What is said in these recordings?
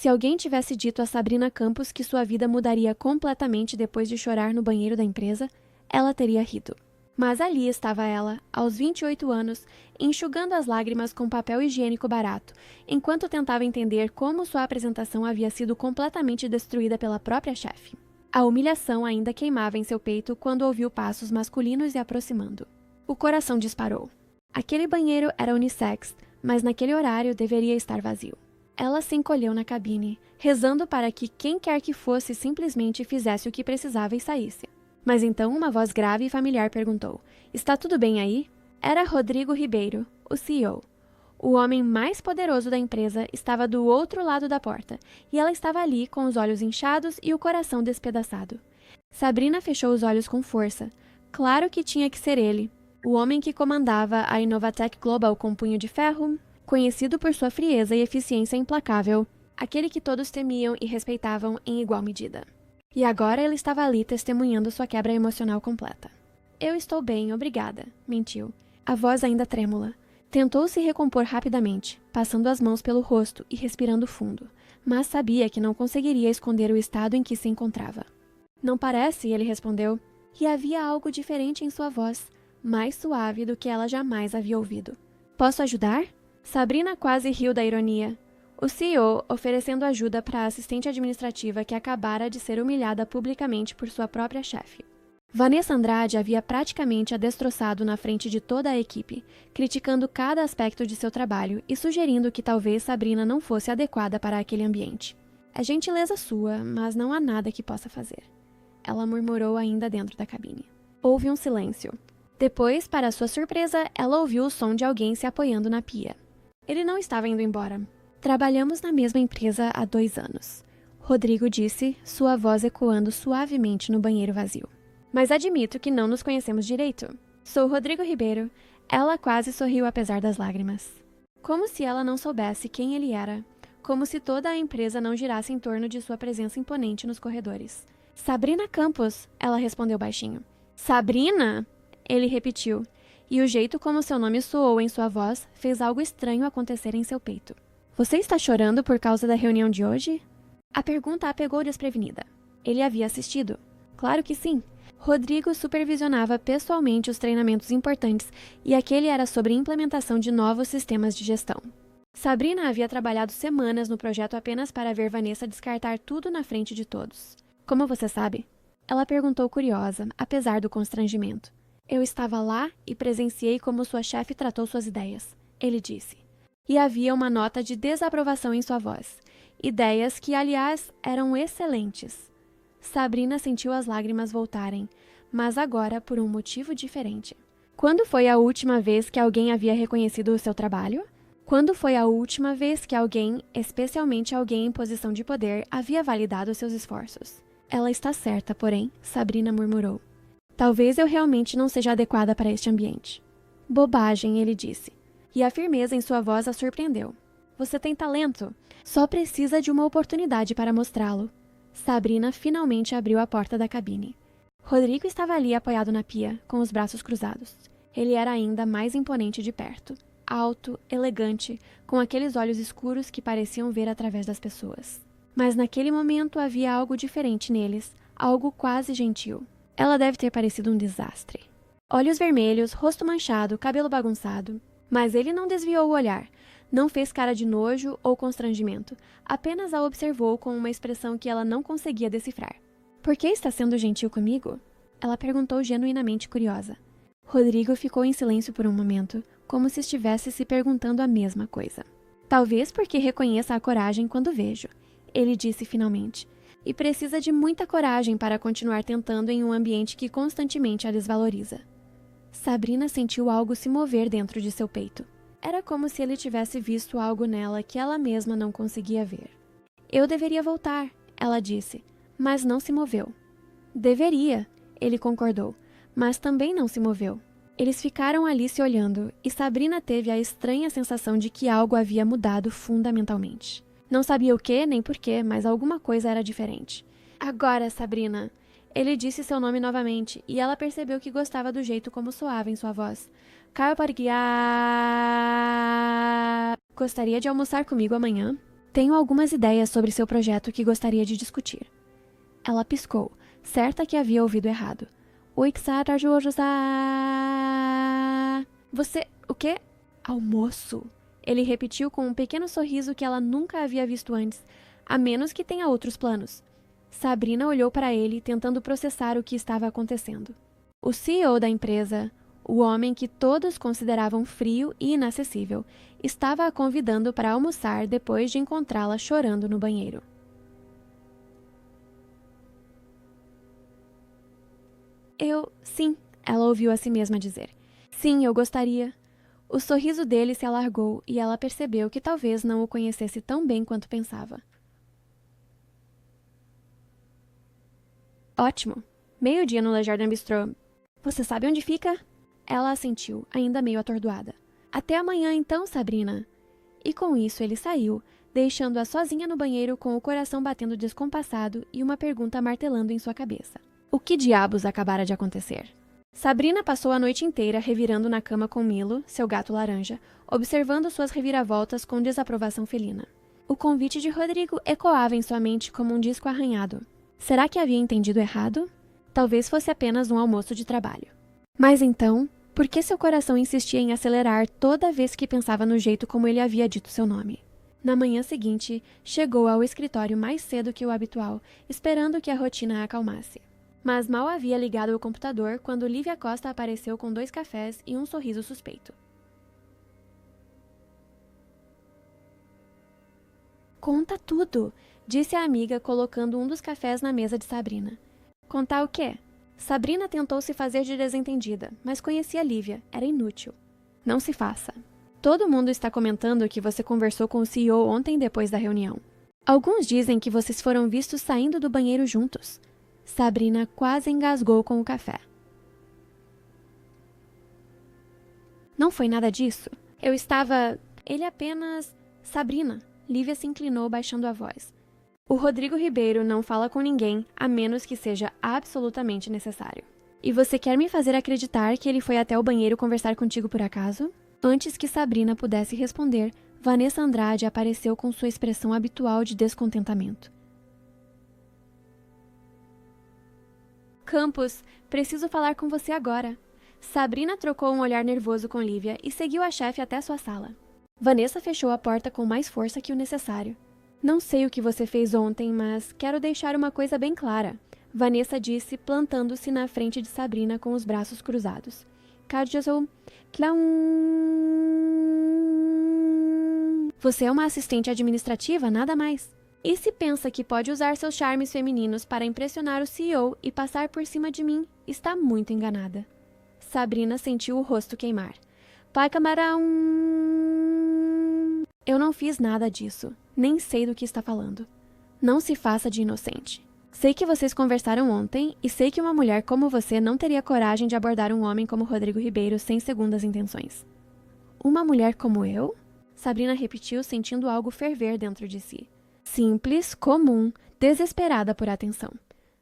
Se alguém tivesse dito a Sabrina Campos que sua vida mudaria completamente depois de chorar no banheiro da empresa, ela teria rido. Mas ali estava ela, aos 28 anos, enxugando as lágrimas com papel higiênico barato, enquanto tentava entender como sua apresentação havia sido completamente destruída pela própria chefe. A humilhação ainda queimava em seu peito quando ouviu passos masculinos se aproximando. O coração disparou. Aquele banheiro era unissex, mas naquele horário deveria estar vazio. Ela se encolheu na cabine, rezando para que quem quer que fosse simplesmente fizesse o que precisava e saísse. Mas então uma voz grave e familiar perguntou: "Está tudo bem aí?" Era Rodrigo Ribeiro, o CEO. O homem mais poderoso da empresa estava do outro lado da porta, e ela estava ali com os olhos inchados e o coração despedaçado. Sabrina fechou os olhos com força. Claro que tinha que ser ele, o homem que comandava a Inovatec Global com punho de ferro, conhecido por sua frieza e eficiência implacável, aquele que todos temiam e respeitavam em igual medida. E agora ele estava ali testemunhando sua quebra emocional completa. "Eu estou bem, obrigada", mentiu, a voz ainda trêmula. Tentou se recompor rapidamente, passando as mãos pelo rosto e respirando fundo, mas sabia que não conseguiria esconder o estado em que se encontrava. "Não parece", ele respondeu, e havia algo diferente em sua voz, mais suave do que ela jamais havia ouvido. "Posso ajudar?" Sabrina quase riu da ironia. O CEO oferecendo ajuda para a assistente administrativa que acabara de ser humilhada publicamente por sua própria chefe. Vanessa Andrade havia praticamente a destroçado na frente de toda a equipe, criticando cada aspecto de seu trabalho e sugerindo que talvez Sabrina não fosse adequada para aquele ambiente. "É gentileza sua, mas não há nada que possa fazer", ela murmurou ainda dentro da cabine. Houve um silêncio. Depois, para sua surpresa, ela ouviu o som de alguém se apoiando na pia. Ele não estava indo embora. "Trabalhamos na mesma empresa há 2 anos", Rodrigo disse, sua voz ecoando suavemente no banheiro vazio. "Mas admito que não nos conhecemos direito. Sou Rodrigo Ribeiro." Ela quase sorriu apesar das lágrimas. Como se ela não soubesse quem ele era. Como se toda a empresa não girasse em torno de sua presença imponente nos corredores. "Sabrina Campos", ela respondeu baixinho. "Sabrina?", ele repetiu, e o jeito como seu nome soou em sua voz fez algo estranho acontecer em seu peito. "Você está chorando por causa da reunião de hoje?" A pergunta a pegou desprevenida. Ele havia assistido. Claro que sim. Rodrigo supervisionava pessoalmente os treinamentos importantes e aquele era sobre implementação de novos sistemas de gestão. Sabrina havia trabalhado semanas no projeto apenas para ver Vanessa descartar tudo na frente de todos. "Como você sabe?", ela perguntou curiosa, apesar do constrangimento. "Eu estava lá e presenciei como sua chefe tratou suas ideias", ele disse. E havia uma nota de desaprovação em sua voz. Ideias que, aliás, eram excelentes. Sabrina sentiu as lágrimas voltarem, mas agora por um motivo diferente. Quando foi a última vez que alguém havia reconhecido o seu trabalho? Quando foi a última vez que alguém, especialmente alguém em posição de poder, havia validado seus esforços? "Ela está certa, porém", Sabrina murmurou. "Talvez eu realmente não seja adequada para este ambiente." "Bobagem", ele disse, e a firmeza em sua voz a surpreendeu. "Você tem talento, só precisa de uma oportunidade para mostrá-lo." Sabrina finalmente abriu a porta da cabine. Rodrigo estava ali apoiado na pia, com os braços cruzados. Ele era ainda mais imponente de perto. Alto, elegante, com aqueles olhos escuros que pareciam ver através das pessoas. Mas naquele momento havia algo diferente neles, algo quase gentil. Ela deve ter parecido um desastre. Olhos vermelhos, rosto manchado, cabelo bagunçado. Mas ele não desviou o olhar. Não fez cara de nojo ou constrangimento, apenas a observou com uma expressão que ela não conseguia decifrar. "Por que está sendo gentil comigo?", ela perguntou genuinamente curiosa. Rodrigo ficou em silêncio por um momento, como se estivesse se perguntando a mesma coisa. "Talvez porque reconheça a coragem quando vejo", ele disse finalmente. "E precisa de muita coragem para continuar tentando em um ambiente que constantemente a desvaloriza." Sabrina sentiu algo se mover dentro de seu peito. Era como se ele tivesse visto algo nela que ela mesma não conseguia ver. "Eu deveria voltar", ela disse, mas não se moveu. "Deveria", ele concordou, mas também não se moveu. Eles ficaram ali se olhando, e Sabrina teve a estranha sensação de que algo havia mudado fundamentalmente. Não sabia o que nem porquê, mas alguma coisa era diferente. "Agora, Sabrina", ele disse seu nome novamente, e ela percebeu que gostava do jeito como soava em sua voz. "Caio para guiar... Gostaria de almoçar comigo amanhã?" Tenho algumas ideias sobre seu projeto que gostaria de discutir. Ela piscou, certa que havia ouvido errado. Você... o quê? Almoço. Ele repetiu com um pequeno sorriso que ela nunca havia visto antes, a menos que tenha outros planos. Sabrina olhou para ele, tentando processar o que estava acontecendo. O CEO da empresa, o homem que todos consideravam frio e inacessível, estava a convidando para almoçar depois de encontrá-la chorando no banheiro. Sim, ela ouviu a si mesma dizer. Sim, eu gostaria. O sorriso dele se alargou e ela percebeu que talvez não o conhecesse tão bem quanto pensava. Ótimo. Meio-dia no Le Jardin Bistrot. Você sabe onde fica? Ela assentiu, ainda meio atordoada. Até amanhã então, Sabrina. E com isso ele saiu, deixando-a sozinha no banheiro com o coração batendo descompassado e uma pergunta martelando em sua cabeça. O que diabos acabara de acontecer? Sabrina passou a noite inteira revirando na cama com Milo, seu gato laranja, observando suas reviravoltas com desaprovação felina. O convite de Rodrigo ecoava em sua mente como um disco arranhado. Será que havia entendido errado? Talvez fosse apenas um almoço de trabalho. Mas então, por que seu coração insistia em acelerar toda vez que pensava no jeito como ele havia dito seu nome? Na manhã seguinte, chegou ao escritório mais cedo que o habitual, esperando que a rotina a acalmasse. Mas mal havia ligado o computador quando Lívia Costa apareceu com 2 cafés e um sorriso suspeito. Conta tudo, disse a amiga, colocando um dos cafés na mesa de Sabrina. Contar o quê? Sabrina tentou se fazer de desentendida, mas conhecia Lívia, era inútil. Não se faça. Todo mundo está comentando que você conversou com o CEO ontem depois da reunião. Alguns dizem que vocês foram vistos saindo do banheiro juntos. Sabrina quase engasgou com o café. Não foi nada disso. Eu estava... Ele apenas... Sabrina. Lívia se inclinou, baixando a voz. O Rodrigo Ribeiro não fala com ninguém, a menos que seja absolutamente necessário. E você quer me fazer acreditar que ele foi até o banheiro conversar contigo por acaso? Antes que Sabrina pudesse responder, Vanessa Andrade apareceu com sua expressão habitual de descontentamento. Campos, preciso falar com você agora. Sabrina trocou um olhar nervoso com Lívia e seguiu a chefe até sua sala. Vanessa fechou a porta com mais força que o necessário. Não sei o que você fez ontem, mas quero deixar uma coisa bem clara, Vanessa disse, plantando-se na frente de Sabrina com os braços cruzados. Você é uma assistente administrativa, nada mais. E se pensa que pode usar seus charmes femininos para impressionar o CEO e passar por cima de mim, está muito enganada. Sabrina sentiu o rosto queimar. Pai camarão... Eu não fiz nada disso. Nem sei do que está falando. Não se faça de inocente. Sei que vocês conversaram ontem e sei que uma mulher como você não teria coragem de abordar um homem como Rodrigo Ribeiro sem segundas intenções. Uma mulher como eu? Sabrina repetiu, sentindo algo ferver dentro de si. Simples, comum, desesperada por atenção.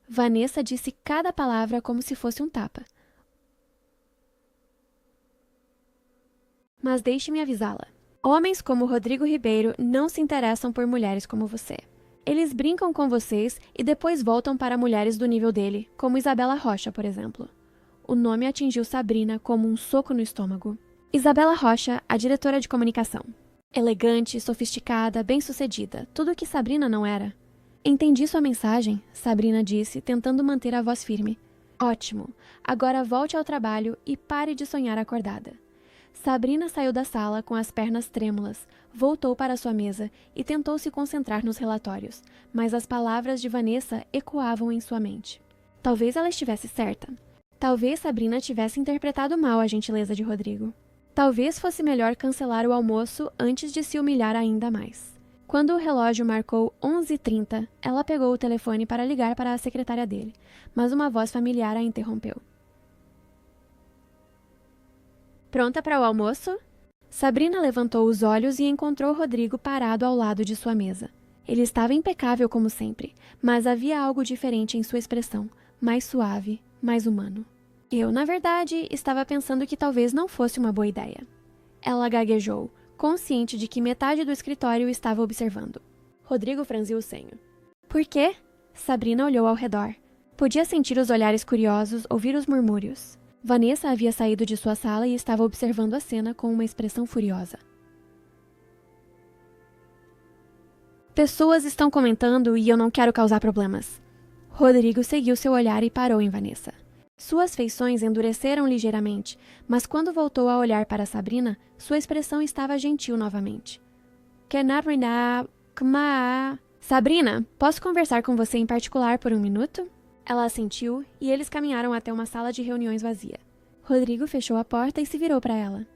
Vanessa disse cada palavra como se fosse um tapa. Mas deixe-me avisá-la. Homens como Rodrigo Ribeiro não se interessam por mulheres como você. Eles brincam com vocês e depois voltam para mulheres do nível dele, como Isabela Rocha, por exemplo. O nome atingiu Sabrina como um soco no estômago. Isabela Rocha, a diretora de comunicação. Elegante, sofisticada, bem-sucedida, tudo o que Sabrina não era. Entendi sua mensagem, Sabrina disse, tentando manter a voz firme. Ótimo, agora volte ao trabalho e pare de sonhar acordada. Sabrina saiu da sala com as pernas trêmulas, voltou para sua mesa e tentou se concentrar nos relatórios, mas as palavras de Vanessa ecoavam em sua mente. Talvez ela estivesse certa. Talvez Sabrina tivesse interpretado mal a gentileza de Rodrigo. Talvez fosse melhor cancelar o almoço antes de se humilhar ainda mais. Quando o relógio marcou 11h30, ela pegou o telefone para ligar para a secretária dele, mas uma voz familiar a interrompeu. Pronta para o almoço? Sabrina levantou os olhos e encontrou Rodrigo parado ao lado de sua mesa. Ele estava impecável como sempre, mas havia algo diferente em sua expressão, mais suave, mais humano. Eu, na verdade, estava pensando que talvez não fosse uma boa ideia. Ela gaguejou, consciente de que metade do escritório estava observando. Rodrigo franziu o senho. Por quê? Sabrina olhou ao redor. Podia sentir os olhares curiosos, ouvir os murmúrios. Vanessa havia saído de sua sala e estava observando a cena com uma expressão furiosa. Pessoas estão comentando e eu não quero causar problemas. Rodrigo seguiu seu olhar e parou em Vanessa. Suas feições endureceram ligeiramente, mas quando voltou a olhar para Sabrina, sua expressão estava gentil novamente. Sabrina, posso conversar com você em particular por um minuto? Ela assentiu e eles caminharam até uma sala de reuniões vazia. Rodrigo fechou a porta e se virou para ela.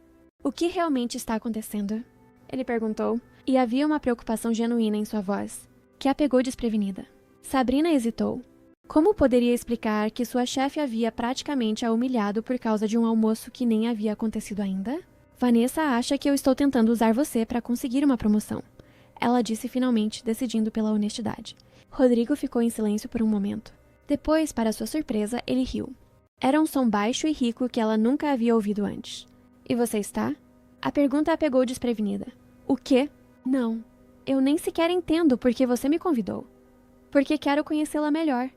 O que realmente está acontecendo? Ele perguntou, e havia uma preocupação genuína em sua voz, que a pegou desprevenida. Sabrina hesitou. Como poderia explicar que sua chefe havia praticamente a humilhado por causa de um almoço que nem havia acontecido ainda? Vanessa acha que eu estou tentando usar você para conseguir uma promoção. Ela disse finalmente, decidindo pela honestidade. Rodrigo ficou em silêncio por um momento. Depois, para sua surpresa, ele riu. Era um som baixo e rico que ela nunca havia ouvido antes. E você está? A pergunta a pegou desprevenida. O quê? Não. Eu nem sequer entendo por que você me convidou. Porque quero conhecê-la melhor.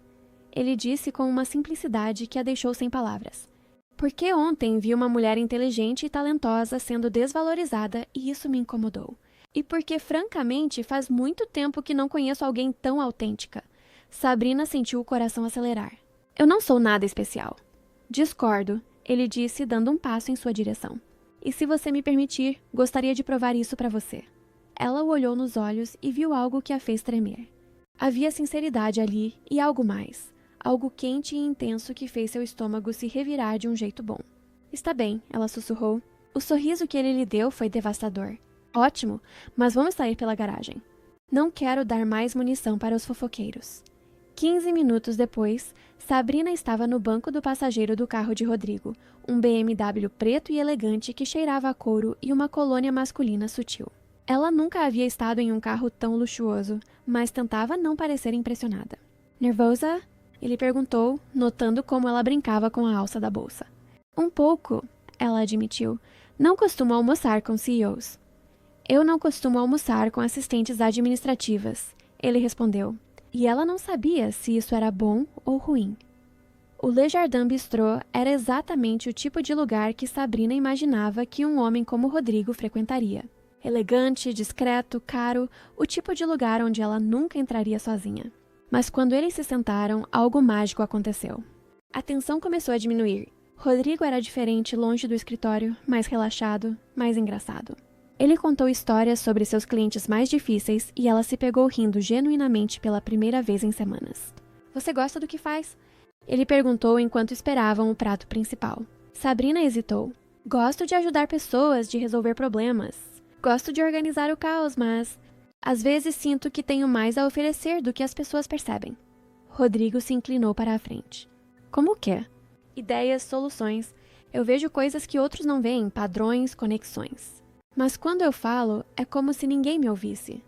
Ele disse com uma simplicidade que a deixou sem palavras. Porque ontem vi uma mulher inteligente e talentosa sendo desvalorizada e isso me incomodou. E porque, francamente, faz muito tempo que não conheço alguém tão autêntica. Sabrina sentiu o coração acelerar. Eu não sou nada especial. Discordo, ele disse, dando um passo em sua direção. E se você me permitir, gostaria de provar isso para você. Ela o olhou nos olhos e viu algo que a fez tremer. Havia sinceridade ali e algo mais. Algo quente e intenso que fez seu estômago se revirar de um jeito bom. Está bem, ela sussurrou. O sorriso que ele lhe deu foi devastador. Ótimo, mas vamos sair pela garagem. Não quero dar mais munição para os fofoqueiros. 15 minutos depois, Sabrina estava no banco do passageiro do carro de Rodrigo, um BMW preto e elegante que cheirava a couro e uma colônia masculina sutil. Ela nunca havia estado em um carro tão luxuoso, mas tentava não parecer impressionada. Nervosa? Ele perguntou, notando como ela brincava com a alça da bolsa. Um pouco, ela admitiu. Não costumo almoçar com CEOs. Eu não costumo almoçar com assistentes administrativas, ele respondeu. E ela não sabia se isso era bom ou ruim. O Le Jardin Bistrot era exatamente o tipo de lugar que Sabrina imaginava que um homem como Rodrigo frequentaria. Elegante, discreto, caro, o tipo de lugar onde ela nunca entraria sozinha. Mas quando eles se sentaram, algo mágico aconteceu. A tensão começou a diminuir. Rodrigo era diferente longe do escritório, mais relaxado, mais engraçado. Ele contou histórias sobre seus clientes mais difíceis e ela se pegou rindo genuinamente pela primeira vez em semanas. Você gosta do que faz? Ele perguntou enquanto esperavam o prato principal. Sabrina hesitou. Gosto de ajudar pessoas, de resolver problemas. Gosto de organizar o caos, mas às vezes sinto que tenho mais a oferecer do que as pessoas percebem. Rodrigo se inclinou para a frente. Como o quê? Ideias, soluções. Eu vejo coisas que outros não veem, padrões, conexões. Mas quando eu falo, é como se ninguém me ouvisse.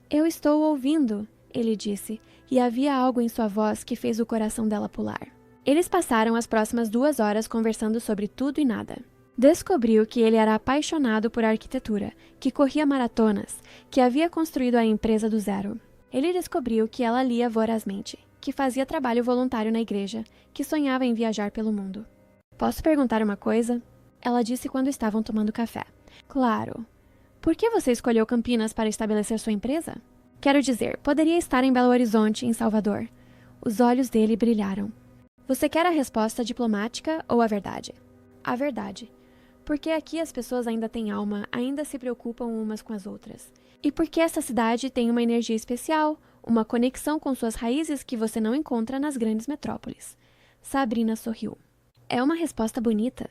Eu estou ouvindo, ele disse, e havia algo em sua voz que fez o coração dela pular. Eles passaram as próximas 2 horas conversando sobre tudo e nada. Descobriu que ele era apaixonado por arquitetura, que corria maratonas, que havia construído a empresa do zero. Ele descobriu que ela lia vorazmente, que fazia trabalho voluntário na igreja, que sonhava em viajar pelo mundo. Posso perguntar uma coisa? Ela disse quando estavam tomando café. Claro. Por que você escolheu Campinas para estabelecer sua empresa? Quero dizer, poderia estar em Belo Horizonte, em Salvador. Os olhos dele brilharam. Você quer a resposta diplomática ou a verdade? A verdade. Porque aqui as pessoas ainda têm alma, ainda se preocupam umas com as outras. E porque essa cidade tem uma energia especial, uma conexão com suas raízes que você não encontra nas grandes metrópoles. Sabrina sorriu. É uma resposta bonita.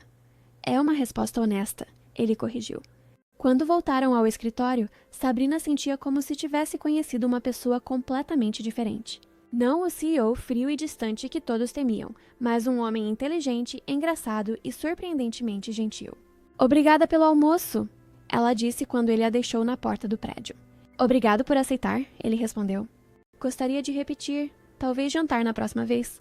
É uma resposta honesta. Ele corrigiu. Quando voltaram ao escritório, Sabrina sentia como se tivesse conhecido uma pessoa completamente diferente. Não o CEO frio e distante que todos temiam, mas um homem inteligente, engraçado e surpreendentemente gentil. Obrigada pelo almoço, ela disse quando ele a deixou na porta do prédio. Obrigado por aceitar, ele respondeu. Gostaria de repetir, talvez jantar na próxima vez.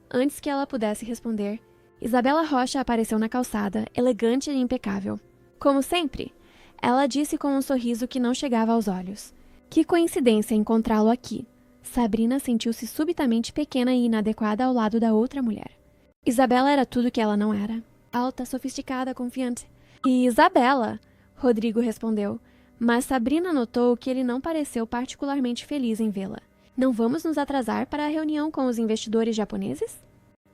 Antes que ela pudesse responder, Isabela Rocha apareceu na calçada, elegante e impecável. Como sempre, ela disse com um sorriso que não chegava aos olhos. Que coincidência encontrá-lo aqui. Sabrina sentiu-se subitamente pequena e inadequada ao lado da outra mulher. Isabela era tudo que ela não era. Alta, sofisticada, confiante. E Isabela, Rodrigo respondeu, mas Sabrina notou que ele não pareceu particularmente feliz em vê-la. Não vamos nos atrasar para a reunião com os investidores japoneses?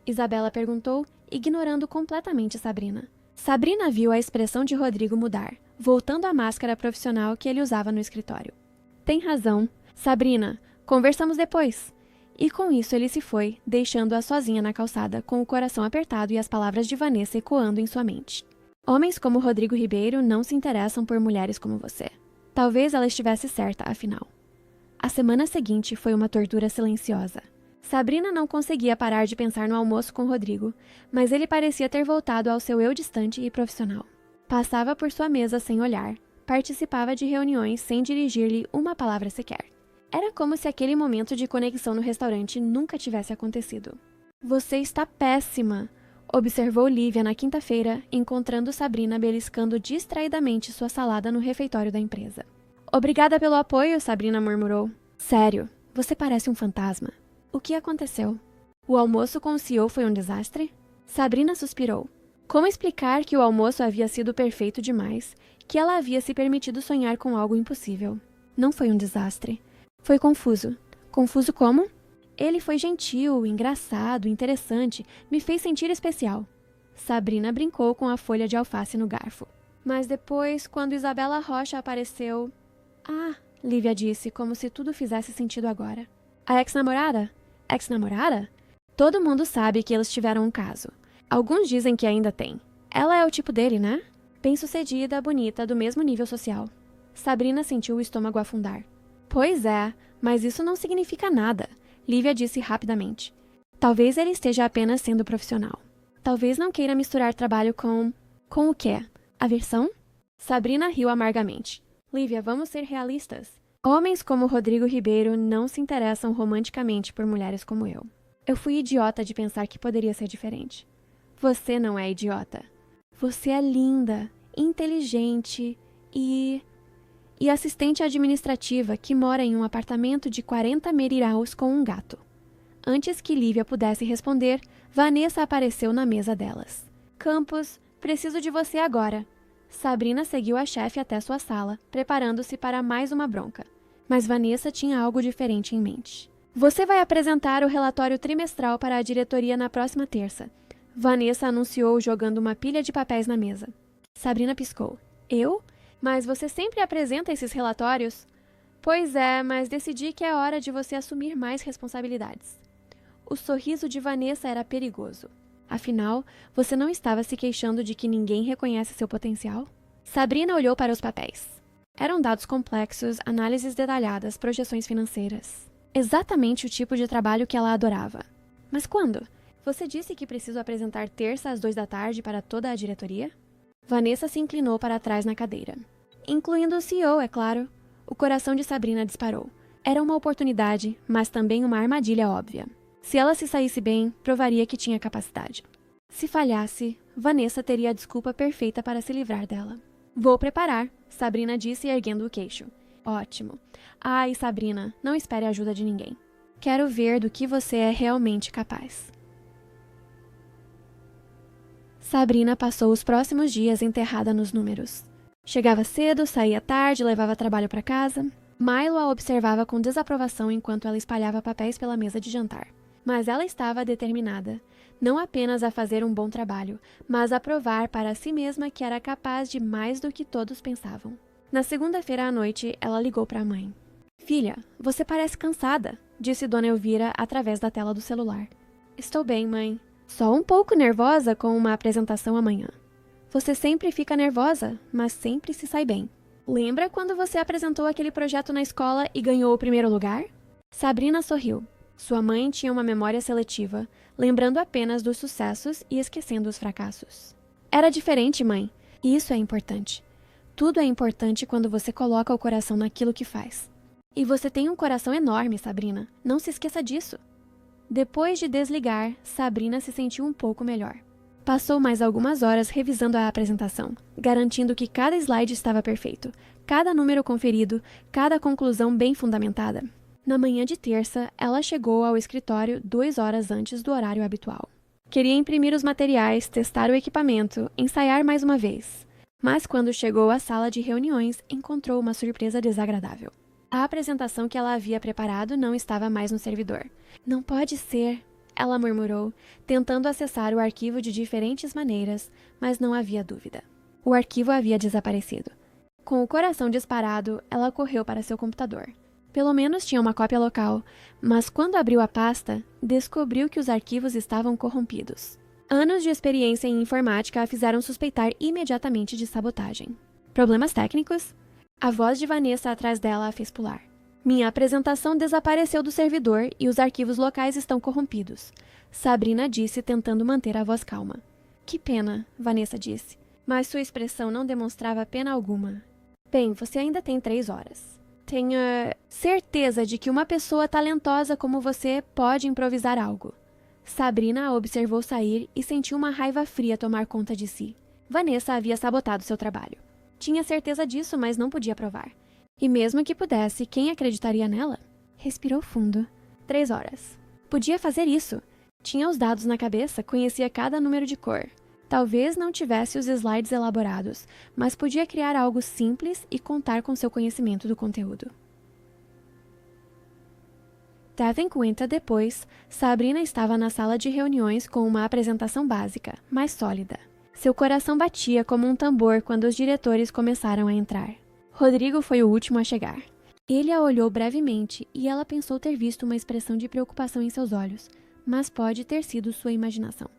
Isabela perguntou, ignorando completamente Sabrina. Sabrina viu a expressão de Rodrigo mudar, voltando à máscara profissional que ele usava no escritório. Tem razão. Sabrina, conversamos depois. E com isso ele se foi, deixando-a sozinha na calçada, com o coração apertado e as palavras de Vanessa ecoando em sua mente. Homens como Rodrigo Ribeiro não se interessam por mulheres como você. Talvez ela estivesse certa, afinal. A semana seguinte foi uma tortura silenciosa. Sabrina não conseguia parar de pensar no almoço com Rodrigo, mas ele parecia ter voltado ao seu eu distante e profissional. Passava por sua mesa sem olhar, participava de reuniões sem dirigir-lhe uma palavra sequer. Era como se aquele momento de conexão no restaurante nunca tivesse acontecido. Você está péssima, observou Lívia na quinta-feira, encontrando Sabrina beliscando distraidamente sua salada no refeitório da empresa. Obrigada pelo apoio, Sabrina murmurou. Sério, você parece um fantasma. O que aconteceu? O almoço com o CEO foi um desastre? Sabrina suspirou. Como explicar que o almoço havia sido perfeito demais, que ela havia se permitido sonhar com algo impossível? Não foi um desastre. Foi confuso. Confuso como? Ele foi gentil, engraçado, interessante, me fez sentir especial. Sabrina brincou com a folha de alface no garfo. Mas depois, quando Isabela Rocha apareceu... Ah, Lívia disse, como se tudo fizesse sentido agora. A ex-namorada? Ex-namorada? Todo mundo sabe que eles tiveram um caso. Alguns dizem que ainda tem. Ela é o tipo dele, né? Bem-sucedida, bonita, do mesmo nível social. Sabrina sentiu o estômago afundar. Pois é, mas isso não significa nada, Lívia disse rapidamente. Talvez ele esteja apenas sendo profissional. Talvez não queira misturar trabalho com... Com o quê? Aversão? Sabrina riu amargamente. Lívia, vamos ser realistas. Homens como Rodrigo Ribeiro não se interessam romanticamente por mulheres como eu. Eu fui idiota de pensar que poderia ser diferente. Você não é idiota. Você é linda, inteligente e assistente administrativa que mora em um apartamento de 40 meriraus com um gato. Antes que Lívia pudesse responder, Vanessa apareceu na mesa delas. Campos, preciso de você agora. Sabrina seguiu a chefe até sua sala, preparando-se para mais uma bronca. Mas Vanessa tinha algo diferente em mente. Você vai apresentar o relatório trimestral para a diretoria na próxima terça. Vanessa anunciou jogando uma pilha de papéis na mesa. Sabrina piscou. Eu? Mas você sempre apresenta esses relatórios? Pois é, mas decidi que é hora de você assumir mais responsabilidades. O sorriso de Vanessa era perigoso. Afinal, você não estava se queixando de que ninguém reconhece seu potencial? Sabrina olhou para os papéis. Eram dados complexos, análises detalhadas, projeções financeiras. Exatamente o tipo de trabalho que ela adorava. Mas quando? Você disse que preciso apresentar terça às 14h para toda a diretoria? Vanessa se inclinou para trás na cadeira. Incluindo o CEO, é claro. O coração de Sabrina disparou. Era uma oportunidade, mas também uma armadilha óbvia. Se ela se saísse bem, provaria que tinha capacidade. Se falhasse, Vanessa teria a desculpa perfeita para se livrar dela. Vou preparar, Sabrina disse erguendo o queixo. Ótimo. Ai, Sabrina, não espere a ajuda de ninguém. Quero ver do que você é realmente capaz. Sabrina passou os próximos dias enterrada nos números. Chegava cedo, saía tarde, levava trabalho para casa. Milo a observava com desaprovação enquanto ela espalhava papéis pela mesa de jantar. Mas ela estava determinada, não apenas a fazer um bom trabalho, mas a provar para si mesma que era capaz de mais do que todos pensavam. Na segunda-feira à noite, ela ligou para a mãe. Filha, você parece cansada, disse Dona Elvira através da tela do celular. Estou bem, mãe. Só um pouco nervosa com uma apresentação amanhã. Você sempre fica nervosa, mas sempre se sai bem. Lembra quando você apresentou aquele projeto na escola e ganhou o primeiro lugar? Sabrina sorriu. Sua mãe tinha uma memória seletiva, lembrando apenas dos sucessos e esquecendo os fracassos. Era diferente, mãe, e isso é importante. Tudo é importante quando você coloca o coração naquilo que faz. E você tem um coração enorme, Sabrina. Não se esqueça disso. Depois de desligar, Sabrina se sentiu um pouco melhor. Passou mais algumas horas revisando a apresentação, garantindo que cada slide estava perfeito, cada número conferido, cada conclusão bem fundamentada. Na manhã de terça, ela chegou ao escritório 2 horas antes do horário habitual. Queria imprimir os materiais, testar o equipamento, ensaiar mais uma vez. Mas quando chegou à sala de reuniões, encontrou uma surpresa desagradável. A apresentação que ela havia preparado não estava mais no servidor. Não pode ser, ela murmurou, tentando acessar o arquivo de diferentes maneiras, mas não havia dúvida. O arquivo havia desaparecido. Com o coração disparado, ela correu para seu computador. Pelo menos tinha uma cópia local, mas quando abriu a pasta, descobriu que os arquivos estavam corrompidos. Anos de experiência em informática a fizeram suspeitar imediatamente de sabotagem. Problemas técnicos? A voz de Vanessa atrás dela a fez pular. Minha apresentação desapareceu do servidor e os arquivos locais estão corrompidos, Sabrina disse, tentando manter a voz calma. Que pena, Vanessa disse, mas sua expressão não demonstrava pena alguma. Bem, você ainda tem 3 horas. Tenha certeza de que uma pessoa talentosa como você pode improvisar algo. Sabrina a observou sair e sentiu uma raiva fria tomar conta de si. Vanessa havia sabotado seu trabalho. Tinha certeza disso, mas não podia provar. E mesmo que pudesse, quem acreditaria nela? Respirou fundo. 3 horas. Podia fazer isso. Tinha os dados na cabeça, conhecia cada número de cor. Talvez não tivesse os slides elaborados, mas podia criar algo simples e contar com seu conhecimento do conteúdo. 10:50 depois, Sabrina estava na sala de reuniões com uma apresentação básica, mais sólida. Seu coração batia como um tambor quando os diretores começaram a entrar. Rodrigo foi o último a chegar. Ele a olhou brevemente e ela pensou ter visto uma expressão de preocupação em seus olhos, mas pode ter sido sua imaginação.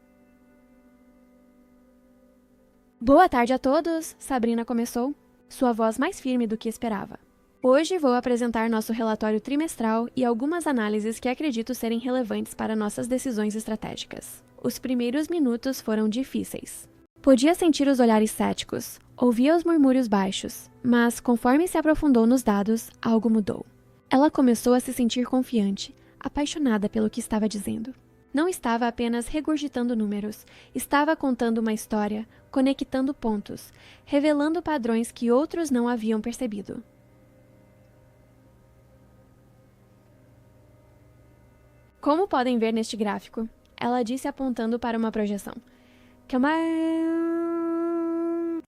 Boa tarde a todos, Sabrina começou, sua voz mais firme do que esperava. Hoje vou apresentar nosso relatório trimestral e algumas análises que acredito serem relevantes para nossas decisões estratégicas. Os primeiros minutos foram difíceis. Podia sentir os olhares céticos, ouvia os murmúrios baixos, mas conforme se aprofundou nos dados, algo mudou. Ela começou a se sentir confiante, apaixonada pelo que estava dizendo. Não estava apenas regurgitando números, estava contando uma história, conectando pontos, revelando padrões que outros não haviam percebido. Como podem ver neste gráfico, ela disse apontando para uma projeção.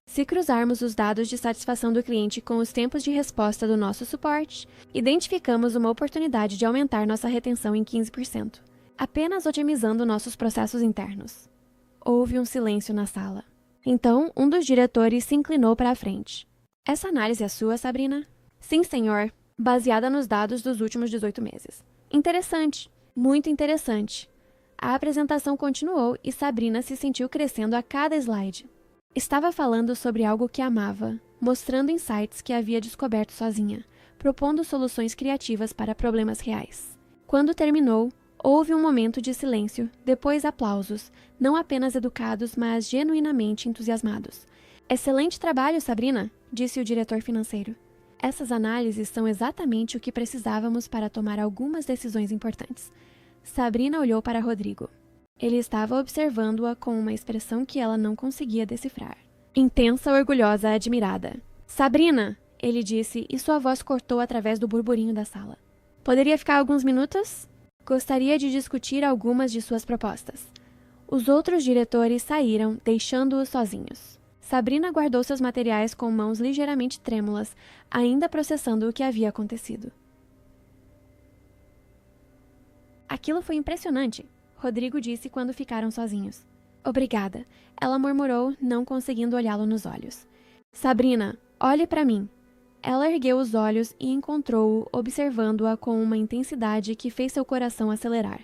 Se cruzarmos os dados de satisfação do cliente com os tempos de resposta do nosso suporte, identificamos uma oportunidade de aumentar nossa retenção em 15%, apenas otimizando nossos processos internos. Houve um silêncio na sala. Então, um dos diretores se inclinou para a frente. Essa análise é sua, Sabrina? Sim, senhor. Baseada nos dados dos últimos 18 meses. Interessante. Muito interessante. A apresentação continuou e Sabrina se sentiu crescendo a cada slide. Estava falando sobre algo que amava, mostrando insights que havia descoberto sozinha, propondo soluções criativas para problemas reais. Quando terminou, houve um momento de silêncio, depois aplausos, não apenas educados, mas genuinamente entusiasmados. Excelente trabalho, Sabrina, disse o diretor financeiro. Essas análises são exatamente o que precisávamos para tomar algumas decisões importantes. Sabrina olhou para Rodrigo. Ele estava observando-a com uma expressão que ela não conseguia decifrar. Intensa, orgulhosa, admirada. Sabrina, ele disse e sua voz cortou através do burburinho da sala. Poderia ficar alguns minutos? Gostaria de discutir algumas de suas propostas. Os outros diretores saíram, deixando-os sozinhos. Sabrina guardou seus materiais com mãos ligeiramente trêmulas, ainda processando o que havia acontecido. Aquilo foi impressionante, Rodrigo disse quando ficaram sozinhos. Obrigada, ela murmurou, não conseguindo olhá-lo nos olhos. Sabrina, olhe para mim. Ela ergueu os olhos e encontrou-o observando-a com uma intensidade que fez seu coração acelerar.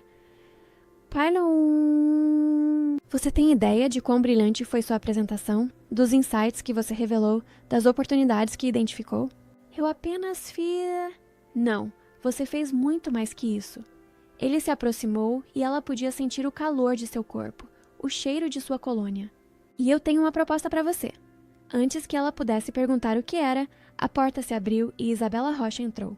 Pylon... Você tem ideia de quão brilhante foi sua apresentação? Dos insights que você revelou? Das oportunidades que identificou? Eu apenas fiz... Não, você fez muito mais que isso. Ele se aproximou e ela podia sentir o calor de seu corpo, o cheiro de sua colônia. E eu tenho uma proposta para você. Antes que ela pudesse perguntar o que era, a porta se abriu e Isabela Rocha entrou.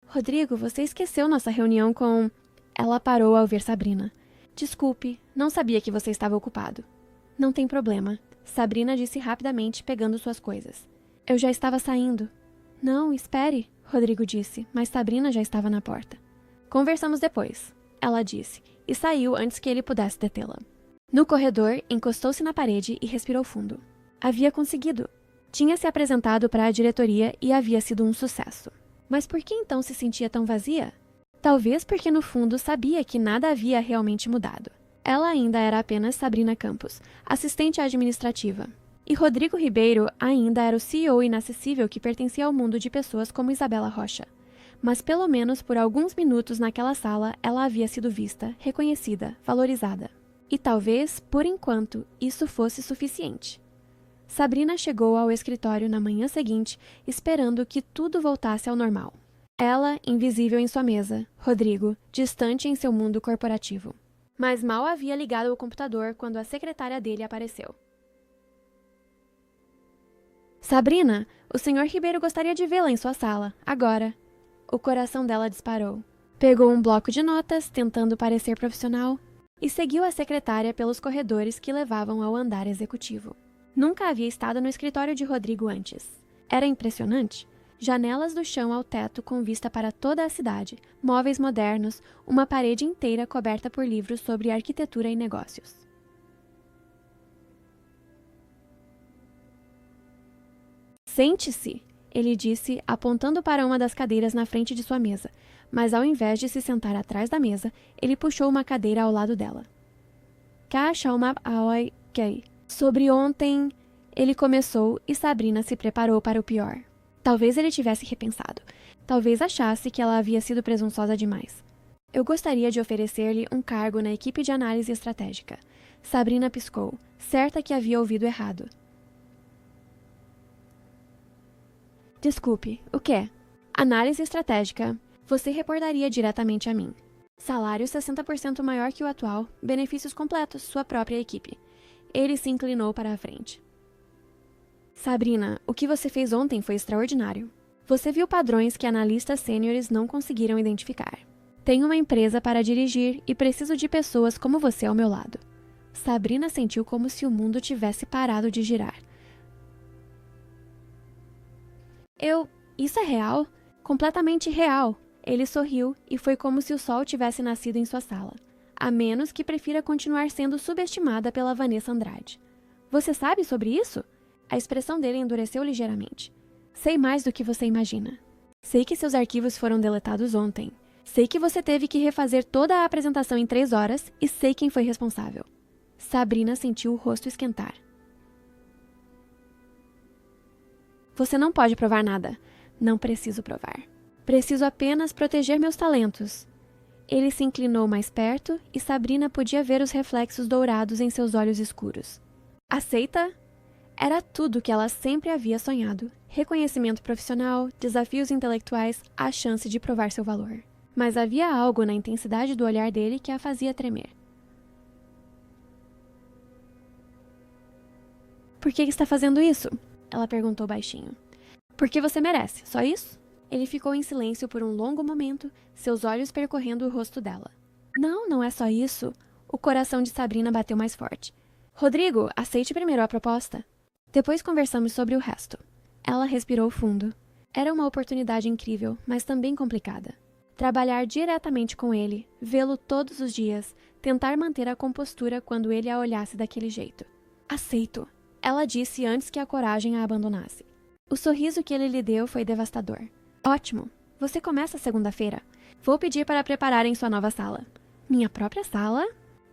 Rodrigo, você esqueceu nossa reunião com... Ela parou ao ver Sabrina. Desculpe, não sabia que você estava ocupado. Não tem problema, Sabrina disse rapidamente, pegando suas coisas. Eu já estava saindo. Não, espere, Rodrigo disse, mas Sabrina já estava na porta. Conversamos depois, ela disse, e saiu antes que ele pudesse detê-la. No corredor, encostou-se na parede e respirou fundo. Havia conseguido. Tinha se apresentado para a diretoria e havia sido um sucesso. Mas por que então se sentia tão vazia? Talvez porque no fundo sabia que nada havia realmente mudado. Ela ainda era apenas Sabrina Campos, assistente administrativa. E Rodrigo Ribeiro ainda era o CEO inacessível que pertencia ao mundo de pessoas como Isabela Rocha. Mas pelo menos por alguns minutos naquela sala ela havia sido vista, reconhecida, valorizada. E talvez, por enquanto, isso fosse suficiente. Sabrina chegou ao escritório na manhã seguinte, esperando que tudo voltasse ao normal. Ela, invisível em sua mesa, Rodrigo, distante em seu mundo corporativo. Mas mal havia ligado o computador quando a secretária dele apareceu. Sabrina, o Sr. Ribeiro gostaria de vê-la em sua sala, agora. O coração dela disparou. Pegou um bloco de notas, tentando parecer profissional, e seguiu a secretária pelos corredores que levavam ao andar executivo. Nunca havia estado no escritório de Rodrigo antes. Era impressionante. Janelas do chão ao teto com vista para toda a cidade, móveis modernos, uma parede inteira coberta por livros sobre arquitetura e negócios. Sente-se, ele disse, apontando para uma das cadeiras na frente de sua mesa, mas ao invés de se sentar atrás da mesa, ele puxou uma cadeira ao lado dela. Sobre ontem, ele começou e Sabrina se preparou para o pior. Talvez ele tivesse repensado. Talvez achasse que ela havia sido presunçosa demais. Eu gostaria de oferecer-lhe um cargo na equipe de análise estratégica. Sabrina piscou, certa que havia ouvido errado. Desculpe, o quê? Análise estratégica. Você reportaria diretamente a mim. Salário 60% maior que o atual, benefícios completos, sua própria equipe. Ele se inclinou para a frente. Sabrina, o que você fez ontem foi extraordinário. Você viu padrões que analistas sêniores não conseguiram identificar. Tenho uma empresa para dirigir e preciso de pessoas como você ao meu lado. Sabrina sentiu como se o mundo tivesse parado de girar. Isso é real? Completamente real. Ele sorriu e foi como se o sol tivesse nascido em sua sala. A menos que prefira continuar sendo subestimada pela Vanessa Andrade. Você sabe sobre isso? A expressão dele endureceu ligeiramente. Sei mais do que você imagina. Sei que seus arquivos foram deletados ontem. Sei que você teve que refazer toda a apresentação em 3 horas e sei quem foi responsável. Sabrina sentiu o rosto esquentar. Você não pode provar nada. Não preciso provar. Preciso apenas proteger meus talentos. Ele se inclinou mais perto e Sabrina podia ver os reflexos dourados em seus olhos escuros. Aceita? Era tudo o que ela sempre havia sonhado. Reconhecimento profissional, desafios intelectuais, a chance de provar seu valor. Mas havia algo na intensidade do olhar dele que a fazia tremer. Por que está fazendo isso? Ela perguntou baixinho. Porque você merece, só isso? Ele ficou em silêncio por um longo momento, seus olhos percorrendo o rosto dela. Não, não é só isso. O coração de Sabrina bateu mais forte. Rodrigo, aceite primeiro a proposta. Depois conversamos sobre o resto. Ela respirou fundo. Era uma oportunidade incrível, mas também complicada. Trabalhar diretamente com ele, vê-lo todos os dias, tentar manter a compostura quando ele a olhasse daquele jeito. Aceito, ela disse antes que a coragem a abandonasse. O sorriso que ele lhe deu foi devastador. Ótimo, você começa segunda-feira. Vou pedir para prepararem sua nova sala. Minha própria sala?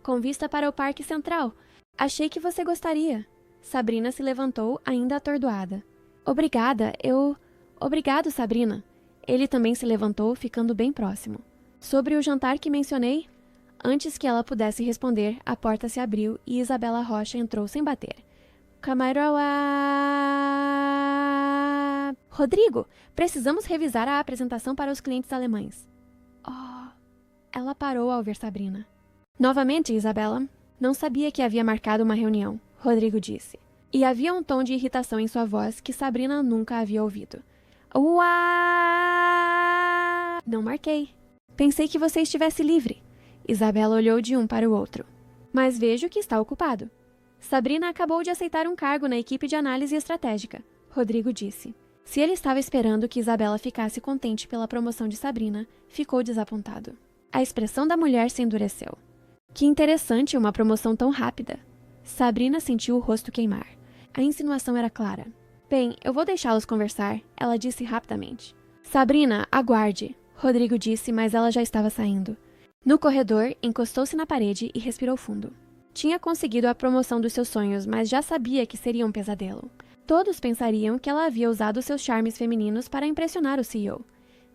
Com vista para o Parque Central. Achei que você gostaria. Sabrina se levantou, ainda atordoada. Obrigada, Obrigado, Sabrina. Ele também se levantou, ficando bem próximo. Sobre o jantar que mencionei? Antes que ela pudesse responder, a porta se abriu e Isabela Rocha entrou sem bater. Rodrigo, precisamos revisar a apresentação para os clientes alemães. Oh, ela parou ao ver Sabrina. Novamente, Isabela. Não sabia que havia marcado uma reunião, Rodrigo disse. E havia um tom de irritação em sua voz que Sabrina nunca havia ouvido. Uá! Não marquei. Pensei que você estivesse livre. Isabela olhou de um para o outro. Mas vejo que está ocupado. Sabrina acabou de aceitar um cargo na equipe de análise estratégica, Rodrigo disse. Se ele estava esperando que Isabela ficasse contente pela promoção de Sabrina, ficou desapontado. A expressão da mulher se endureceu. Que interessante uma promoção tão rápida. Sabrina sentiu o rosto queimar. A insinuação era clara. Bem, eu vou deixá-los conversar, ela disse rapidamente. Sabrina, aguarde, Rodrigo disse, mas ela já estava saindo. No corredor, encostou-se na parede e respirou fundo. Tinha conseguido a promoção dos seus sonhos, mas já sabia que seria um pesadelo. Todos pensariam que ela havia usado seus charmes femininos para impressionar o CEO.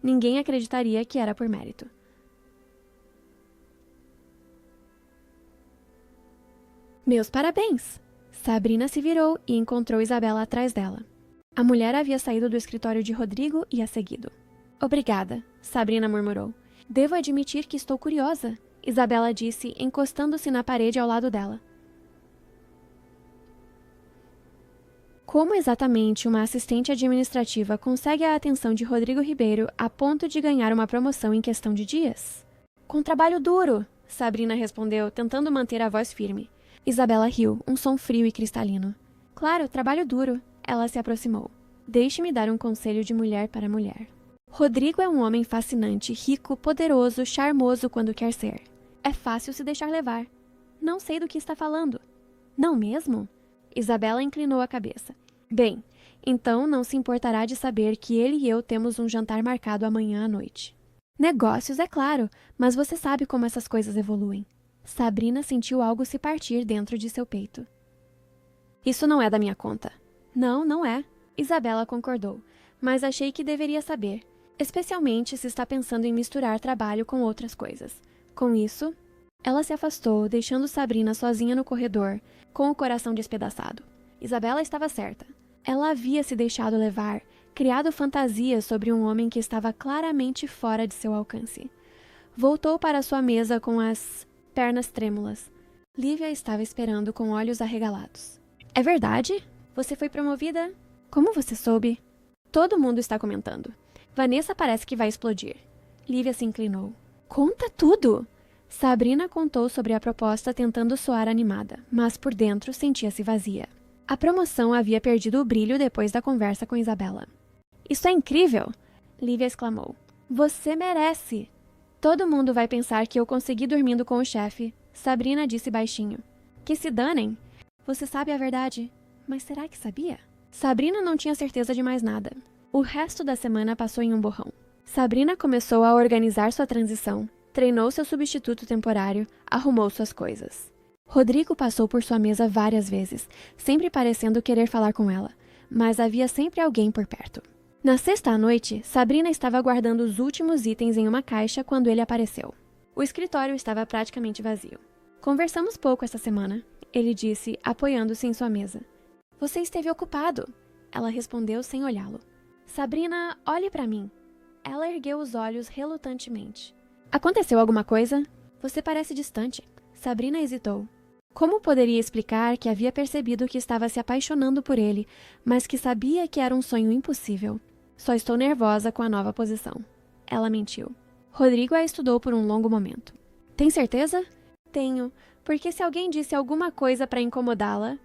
Ninguém acreditaria que era por mérito. Meus parabéns! Sabrina se virou e encontrou Isabela atrás dela. A mulher havia saído do escritório de Rodrigo e a seguido. Obrigada, Sabrina murmurou. Devo admitir que estou curiosa, Isabela disse, encostando-se na parede ao lado dela. Como exatamente uma assistente administrativa consegue a atenção de Rodrigo Ribeiro a ponto de ganhar uma promoção em questão de dias? Com trabalho duro, Sabrina respondeu, tentando manter a voz firme. Isabela riu, um som frio e cristalino. Claro, trabalho duro. Ela se aproximou. Deixe-me dar um conselho de mulher para mulher. Rodrigo é um homem fascinante, rico, poderoso, charmoso quando quer ser. É fácil se deixar levar. Não sei do que está falando. Não mesmo? Isabela inclinou a cabeça. Bem, então não se importará de saber que ele e eu temos um jantar marcado amanhã à noite. Negócios, é claro, mas você sabe como essas coisas evoluem. Sabrina sentiu algo se partir dentro de seu peito. Isso não é da minha conta. Não, não é. Isabela concordou, mas achei que deveria saber, especialmente se está pensando em misturar trabalho com outras coisas. Com isso, ela se afastou, deixando Sabrina sozinha no corredor, com o coração despedaçado. Isabela estava certa. Ela havia se deixado levar, criado fantasias sobre um homem que estava claramente fora de seu alcance. Voltou para sua mesa com as pernas trêmulas. Lívia estava esperando com olhos arregalados. É verdade? Você foi promovida? Como você soube? Todo mundo está comentando. Vanessa parece que vai explodir. Lívia se inclinou. Conta tudo! Sabrina contou sobre a proposta tentando soar animada, mas por dentro sentia-se vazia. A promoção havia perdido o brilho depois da conversa com Isabela. Isso é incrível! Lívia exclamou. Você merece! Todo mundo vai pensar que eu consegui dormindo com o chefe, Sabrina disse baixinho. Que se danem! Você sabe a verdade, mas será que sabia? Sabrina não tinha certeza de mais nada. O resto da semana passou em um borrão. Sabrina começou a organizar sua transição, treinou seu substituto temporário, arrumou suas coisas. Rodrigo passou por sua mesa várias vezes, sempre parecendo querer falar com ela, mas havia sempre alguém por perto. Na sexta à noite, Sabrina estava guardando os últimos itens em uma caixa quando ele apareceu. O escritório estava praticamente vazio. Conversamos pouco essa semana, ele disse, apoiando-se em sua mesa. Você esteve ocupado, ela respondeu sem olhá-lo. Sabrina, olhe para mim. Ela ergueu os olhos relutantemente. Aconteceu alguma coisa? Você parece distante. Sabrina hesitou. Como poderia explicar que havia percebido que estava se apaixonando por ele, mas que sabia que era um sonho impossível? Só estou nervosa com a nova posição. Ela mentiu. Rodrigo a estudou por um longo momento. Tem certeza? Tenho, porque se alguém disse alguma coisa para incomodá-la...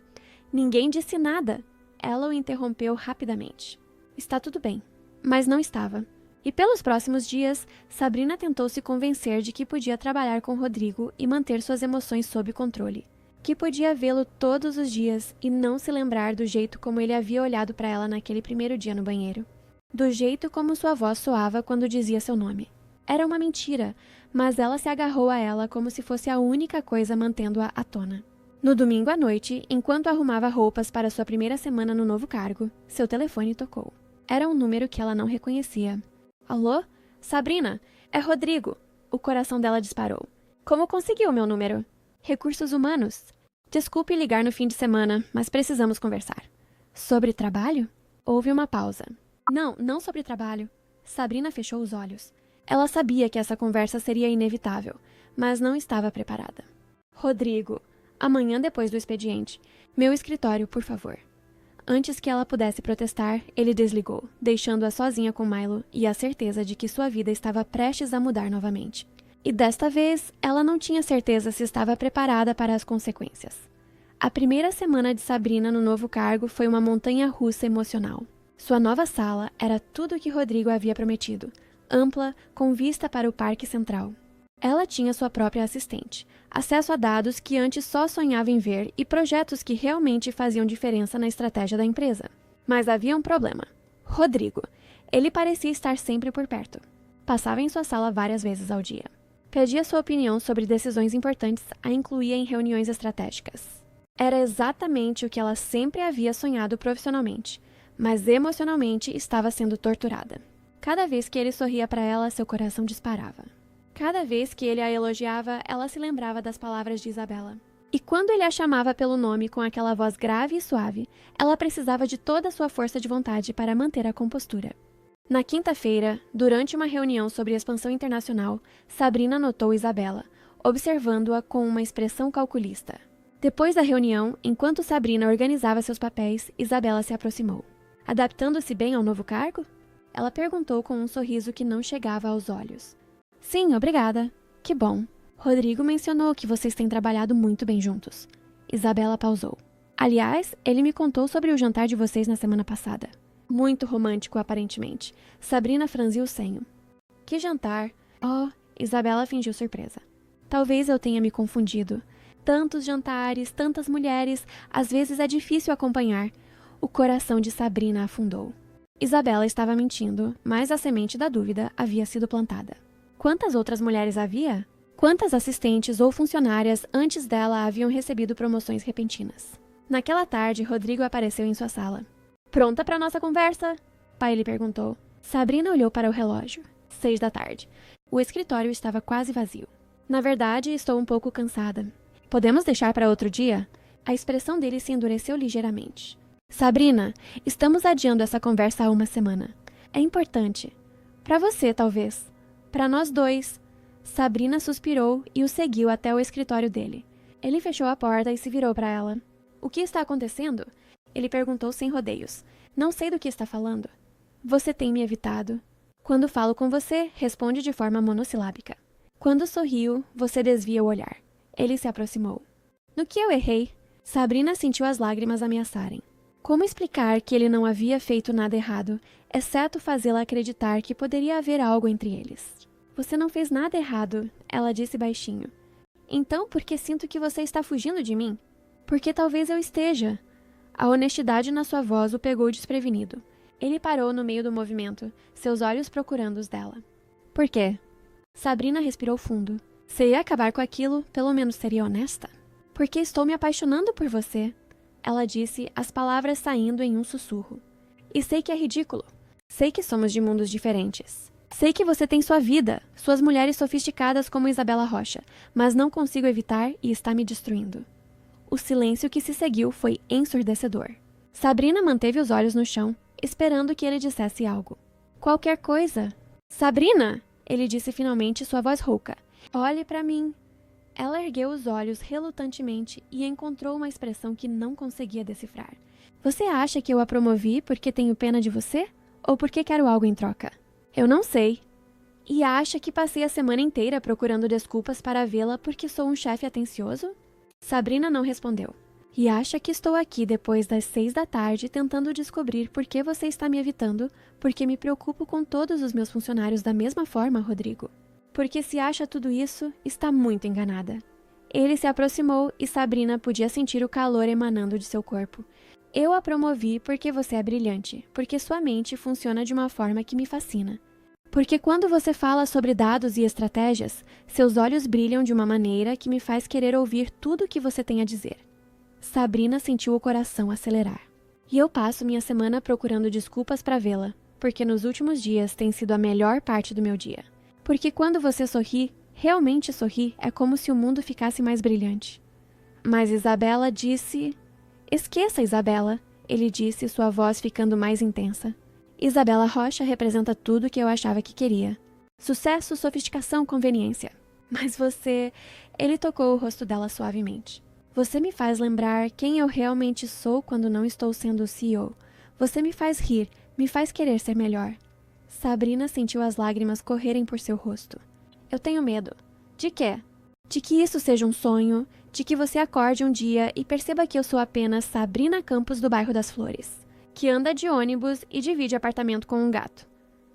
Ninguém disse nada. Ela o interrompeu rapidamente. Está tudo bem. Mas não estava. E pelos próximos dias, Sabrina tentou se convencer de que podia trabalhar com Rodrigo e manter suas emoções sob controle. Que podia vê-lo todos os dias e não se lembrar do jeito como ele havia olhado para ela naquele primeiro dia no banheiro. Do jeito como sua voz soava quando dizia seu nome. Era uma mentira, mas ela se agarrou a ela como se fosse a única coisa mantendo-a à tona. No domingo à noite, enquanto arrumava roupas para sua primeira semana no novo cargo, seu telefone tocou. Era um número que ela não reconhecia. Alô? Sabrina, é Rodrigo. O coração dela disparou. Como conseguiu meu número? Recursos humanos. Desculpe ligar no fim de semana, mas precisamos conversar. Sobre trabalho? Houve uma pausa. Não sobre trabalho. Sabrina fechou os olhos. Ela sabia que essa conversa seria inevitável, mas não estava preparada. Rodrigo, amanhã depois do expediente. Meu escritório, por favor. Antes que ela pudesse protestar, ele desligou, deixando-a sozinha com Milo e a certeza de que sua vida estava prestes a mudar novamente. E desta vez, ela não tinha certeza se estava preparada para as consequências. A primeira semana de Sabrina no novo cargo foi uma montanha-russa emocional. Sua nova sala era tudo o que Rodrigo havia prometido, ampla, com vista para o Parque Central. Ela tinha sua própria assistente, acesso a dados que antes só sonhava em ver e projetos que realmente faziam diferença na estratégia da empresa. Mas havia um problema. Rodrigo. Ele parecia estar sempre por perto. Passava em sua sala várias vezes ao dia. Pedia sua opinião sobre decisões importantes, a incluía em reuniões estratégicas. Era exatamente o que ela sempre havia sonhado profissionalmente, mas emocionalmente estava sendo torturada. Cada vez que ele sorria para ela, seu coração disparava. Cada vez que ele a elogiava, ela se lembrava das palavras de Isabela. E quando ele a chamava pelo nome com aquela voz grave e suave, ela precisava de toda a sua força de vontade para manter a compostura. Na quinta-feira, durante uma reunião sobre expansão internacional, Sabrina notou Isabela, observando-a com uma expressão calculista. Depois da reunião, enquanto Sabrina organizava seus papéis, Isabela se aproximou. Adaptando-se bem ao novo cargo? Ela perguntou com um sorriso que não chegava aos olhos. Sim, obrigada. Que bom. Rodrigo mencionou que vocês têm trabalhado muito bem juntos. Isabela pausou. Aliás, ele me contou sobre o jantar de vocês na semana passada. Muito romântico, aparentemente. Sabrina franziu o senho. Que jantar? Oh, Isabela fingiu surpresa. Talvez eu tenha me confundido. Tantos jantares, tantas mulheres, às vezes é difícil acompanhar. O coração de Sabrina afundou. Isabela estava mentindo, mas a semente da dúvida havia sido plantada. Quantas outras mulheres havia? Quantas assistentes ou funcionárias antes dela haviam recebido promoções repentinas? Naquela tarde, Rodrigo apareceu em sua sala. Pronta para nossa conversa? Pai lhe perguntou. Sabrina olhou para o relógio. 6 da tarde. O escritório estava quase vazio. Na verdade, estou um pouco cansada. Podemos deixar para outro dia? A expressão dele se endureceu ligeiramente. Sabrina, estamos adiando essa conversa há uma semana. É importante. Para você, talvez. Para nós dois. Sabrina suspirou e o seguiu até o escritório dele. Ele fechou a porta e se virou para ela. O que está acontecendo? Ele perguntou sem rodeios. Não sei do que está falando. Você tem me evitado. Quando falo com você, responde de forma monossilábica. Quando sorriu, você desvia o olhar. Ele se aproximou. No que eu errei? Sabrina sentiu as lágrimas ameaçarem. Como explicar que ele não havia feito nada errado, exceto fazê-la acreditar que poderia haver algo entre eles? Você não fez nada errado, ela disse baixinho. Então, por que sinto que você está fugindo de mim? Porque talvez eu esteja. A honestidade na sua voz o pegou desprevenido. Ele parou no meio do movimento, seus olhos procurando os dela. Por quê? Sabrina respirou fundo. Se ia acabar com aquilo, pelo menos seria honesta. Porque estou me apaixonando por você, ela disse, as palavras saindo em um sussurro. E sei que é ridículo. Sei que somos de mundos diferentes. Sei que você tem sua vida, suas mulheres sofisticadas como Isabela Rocha, mas não consigo evitar e está me destruindo. O silêncio que se seguiu foi ensurdecedor. Sabrina manteve os olhos no chão, esperando que ele dissesse algo. Qualquer coisa. Sabrina! Ele disse finalmente, sua voz rouca. Olhe para mim. Ela ergueu os olhos relutantemente e encontrou uma expressão que não conseguia decifrar. Você acha que eu a promovi porque tenho pena de você? Ou porque quero algo em troca? Eu não sei. E acha que passei a semana inteira procurando desculpas para vê-la porque sou um chefe atencioso? Sabrina não respondeu. E acha que estou aqui depois das 6 da tarde tentando descobrir por que você está me evitando, porque me preocupo com todos os meus funcionários da mesma forma, Rodrigo? Porque se acha tudo isso, está muito enganada. Ele se aproximou e Sabrina podia sentir o calor emanando de seu corpo. Eu a promovi porque você é brilhante, porque sua mente funciona de uma forma que me fascina. Porque quando você fala sobre dados e estratégias, seus olhos brilham de uma maneira que me faz querer ouvir tudo o que você tem a dizer. Sabrina sentiu o coração acelerar. E eu passo minha semana procurando desculpas para vê-la, porque nos últimos dias tem sido a melhor parte do meu dia. Porque quando você sorri, realmente sorri, é como se o mundo ficasse mais brilhante. Mas Isabela disse... Esqueça, Isabela, ele disse, sua voz ficando mais intensa. Isabela Rocha representa tudo que eu achava que queria. Sucesso, sofisticação, conveniência. Mas você... Ele tocou o rosto dela suavemente. Você me faz lembrar quem eu realmente sou quando não estou sendo o CEO. Você me faz rir, me faz querer ser melhor. Sabrina sentiu as lágrimas correrem por seu rosto. Eu tenho medo. De quê? De que isso seja um sonho, de que você acorde um dia e perceba que eu sou apenas Sabrina Campos do bairro das Flores, que anda de ônibus e divide apartamento com um gato.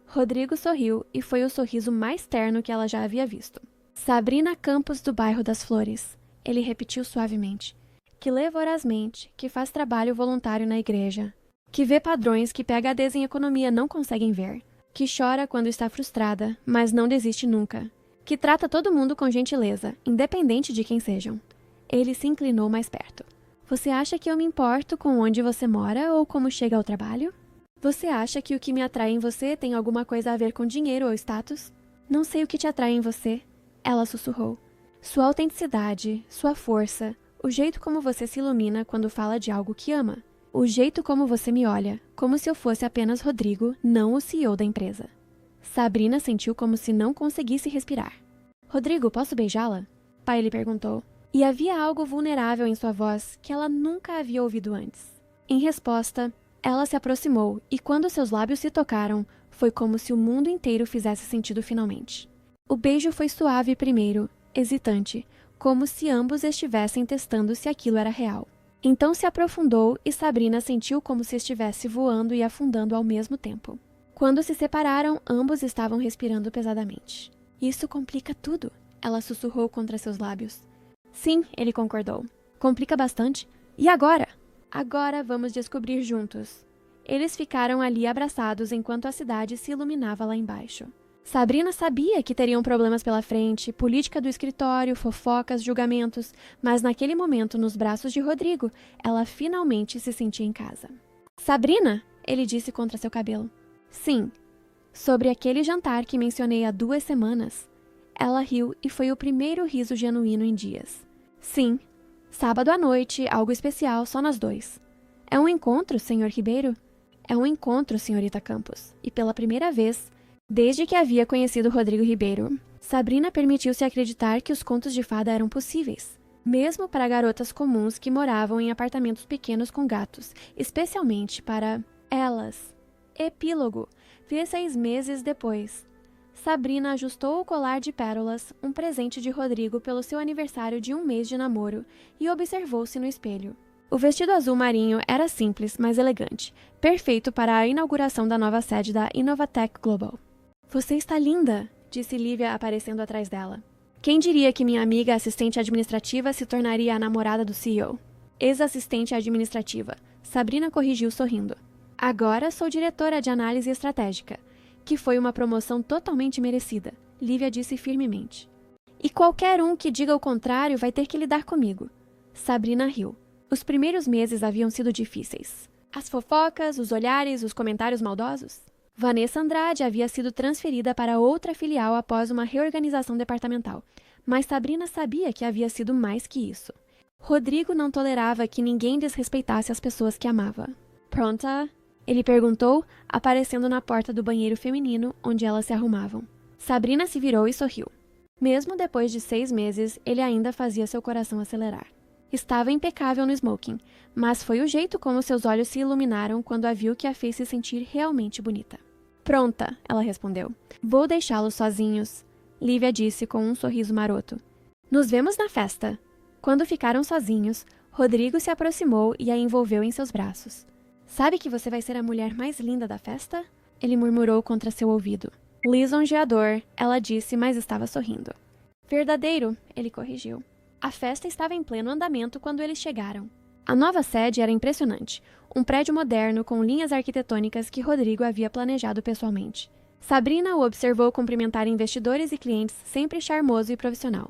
Rodrigo sorriu e foi o sorriso mais terno que ela já havia visto. Sabrina Campos do bairro das Flores, ele repetiu suavemente, que lê vorazmente, que faz trabalho voluntário na igreja, que vê padrões que PhDs em economia não conseguem ver, que chora quando está frustrada, mas não desiste nunca, que trata todo mundo com gentileza, independente de quem sejam. Ele se inclinou mais perto. Você acha que eu me importo com onde você mora ou como chega ao trabalho? Você acha que o que me atrai em você tem alguma coisa a ver com dinheiro ou status? Não sei o que te atrai em você, ela sussurrou. Sua autenticidade, sua força, o jeito como você se ilumina quando fala de algo que ama. O jeito como você me olha, como se eu fosse apenas Rodrigo, não o CEO da empresa. Sabrina sentiu como se não conseguisse respirar. Rodrigo, posso beijá-la? Pai lhe perguntou. E havia algo vulnerável em sua voz que ela nunca havia ouvido antes. Em resposta, ela se aproximou e quando seus lábios se tocaram, foi como se o mundo inteiro fizesse sentido finalmente. O beijo foi suave primeiro, hesitante, como se ambos estivessem testando se aquilo era real. Então se aprofundou e Sabrina sentiu como se estivesse voando e afundando ao mesmo tempo. Quando se separaram, ambos estavam respirando pesadamente. Isso complica tudo, ela sussurrou contra seus lábios. Sim, ele concordou. Complica bastante. E agora? Agora vamos descobrir juntos. Eles ficaram ali abraçados enquanto a cidade se iluminava lá embaixo. Sabrina sabia que teriam problemas pela frente, política do escritório, fofocas, julgamentos, mas naquele momento, nos braços de Rodrigo, ela finalmente se sentia em casa. Sabrina, ele disse contra seu cabelo. Sim, sobre aquele jantar que mencionei há 2 semanas. Ela riu e foi o primeiro riso genuíno em dias. Sim, sábado à noite, algo especial só nós dois. É um encontro, senhor Ribeiro? É um encontro, senhorita Campos, e pela primeira vez, desde que havia conhecido Rodrigo Ribeiro, Sabrina permitiu-se acreditar que os contos de fada eram possíveis, mesmo para garotas comuns que moravam em apartamentos pequenos com gatos, especialmente para elas. Epílogo. 6 meses depois. Sabrina ajustou o colar de pérolas, um presente de Rodrigo pelo seu aniversário de 1 mês de namoro, e observou-se no espelho. O vestido azul marinho era simples, mas elegante, perfeito para a inauguração da nova sede da Inovatech Global. Você está linda, disse Lívia aparecendo atrás dela. Quem diria que minha amiga assistente administrativa se tornaria a namorada do CEO? Ex-assistente administrativa, Sabrina corrigiu sorrindo. Agora sou diretora de análise estratégica, que foi uma promoção totalmente merecida, Lívia disse firmemente. E qualquer um que diga o contrário vai ter que lidar comigo. Sabrina riu. Os primeiros meses haviam sido difíceis. As fofocas, os olhares, os comentários maldosos. Vanessa Andrade havia sido transferida para outra filial após uma reorganização departamental, mas Sabrina sabia que havia sido mais que isso. Rodrigo não tolerava que ninguém desrespeitasse as pessoas que amava. Pronta? Ele perguntou, aparecendo na porta do banheiro feminino onde elas se arrumavam. Sabrina se virou e sorriu. Mesmo depois de 6 meses, ele ainda fazia seu coração acelerar. Estava impecável no smoking, mas foi o jeito como seus olhos se iluminaram quando a viu que a fez se sentir realmente bonita. Pronta, ela respondeu. Vou deixá-los sozinhos, Lívia disse com um sorriso maroto. Nos vemos na festa. Quando ficaram sozinhos, Rodrigo se aproximou e a envolveu em seus braços. Sabe que você vai ser a mulher mais linda da festa? Ele murmurou contra seu ouvido. Lisonjeador, ela disse, mas estava sorrindo. Verdadeiro, ele corrigiu. A festa estava em pleno andamento quando eles chegaram. A nova sede era impressionante, um prédio moderno com linhas arquitetônicas que Rodrigo havia planejado pessoalmente. Sabrina o observou cumprimentar investidores e clientes, sempre charmoso e profissional.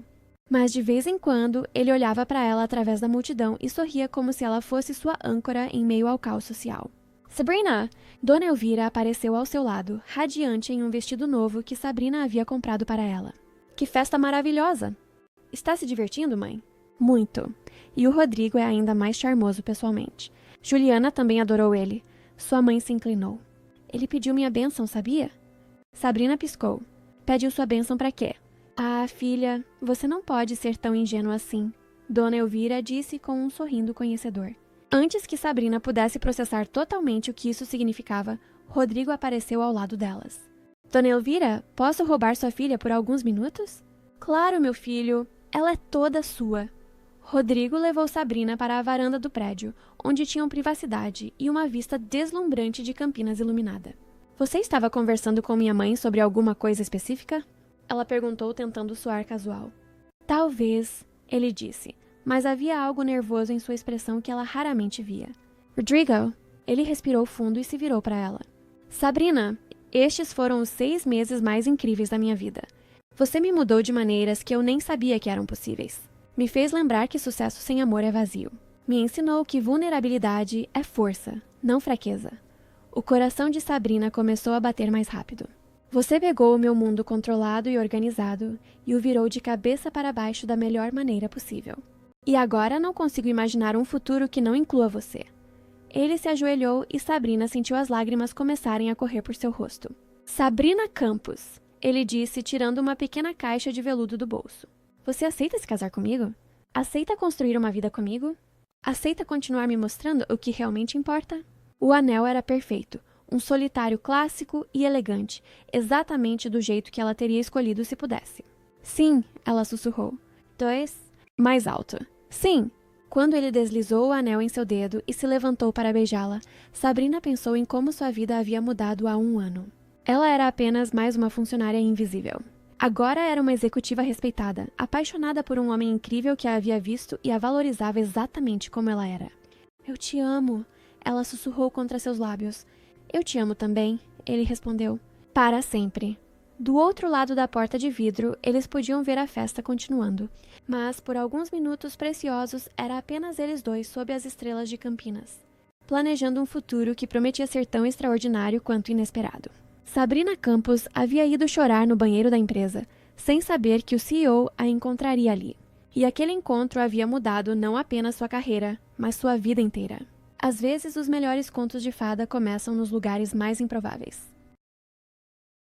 Mas de vez em quando, ele olhava para ela através da multidão e sorria como se ela fosse sua âncora em meio ao caos social. Sabrina! Dona Elvira apareceu ao seu lado, radiante em um vestido novo que Sabrina havia comprado para ela. Que festa maravilhosa! Está se divertindo, mãe? Muito. E o Rodrigo é ainda mais charmoso pessoalmente. Juliana também adorou ele. Sua mãe se inclinou. Ele pediu minha bênção, sabia? Sabrina piscou. Pediu sua bênção para quê? Ah, filha, você não pode ser tão ingênua assim, Dona Elvira disse com um sorrindo conhecedor. Antes que Sabrina pudesse processar totalmente o que isso significava, Rodrigo apareceu ao lado delas. Dona Elvira, posso roubar sua filha por alguns minutos? Claro, meu filho, ela é toda sua. Rodrigo levou Sabrina para a varanda do prédio, onde tinham privacidade e uma vista deslumbrante de Campinas iluminada. Você estava conversando com minha mãe sobre alguma coisa específica? Ela perguntou, tentando soar casual. Talvez, ele disse, mas havia algo nervoso em sua expressão que ela raramente via. Rodrigo, ele respirou fundo e se virou para ela. Sabrina, estes foram os 6 meses mais incríveis da minha vida. Você me mudou de maneiras que eu nem sabia que eram possíveis. Me fez lembrar que sucesso sem amor é vazio. Me ensinou que vulnerabilidade é força, não fraqueza. O coração de Sabrina começou a bater mais rápido. Você pegou o meu mundo controlado e organizado e o virou de cabeça para baixo da melhor maneira possível. E agora não consigo imaginar um futuro que não inclua você. Ele se ajoelhou e Sabrina sentiu as lágrimas começarem a correr por seu rosto. Sabrina Campos, ele disse, tirando uma pequena caixa de veludo do bolso. Você aceita se casar comigo? Aceita construir uma vida comigo? Aceita continuar me mostrando o que realmente importa? O anel era perfeito, um solitário clássico e elegante, exatamente do jeito que ela teria escolhido se pudesse. Sim, ela sussurrou. 2, mais alto. Sim. Quando ele deslizou o anel em seu dedo e se levantou para beijá-la, Sabrina pensou em como sua vida havia mudado há 1 ano. Ela era apenas mais uma funcionária invisível. Agora era uma executiva respeitada, apaixonada por um homem incrível que a havia visto e a valorizava exatamente como ela era. Eu te amo, ela sussurrou contra seus lábios. Eu te amo também, ele respondeu. Para sempre. Do outro lado da porta de vidro, eles podiam ver a festa continuando, mas por alguns minutos preciosos era apenas eles dois sob as estrelas de Campinas, planejando um futuro que prometia ser tão extraordinário quanto inesperado. Sabrina Campos havia ido chorar no banheiro da empresa, sem saber que o CEO a encontraria ali. E aquele encontro havia mudado não apenas sua carreira, mas sua vida inteira. Às vezes, os melhores contos de fada começam nos lugares mais improváveis.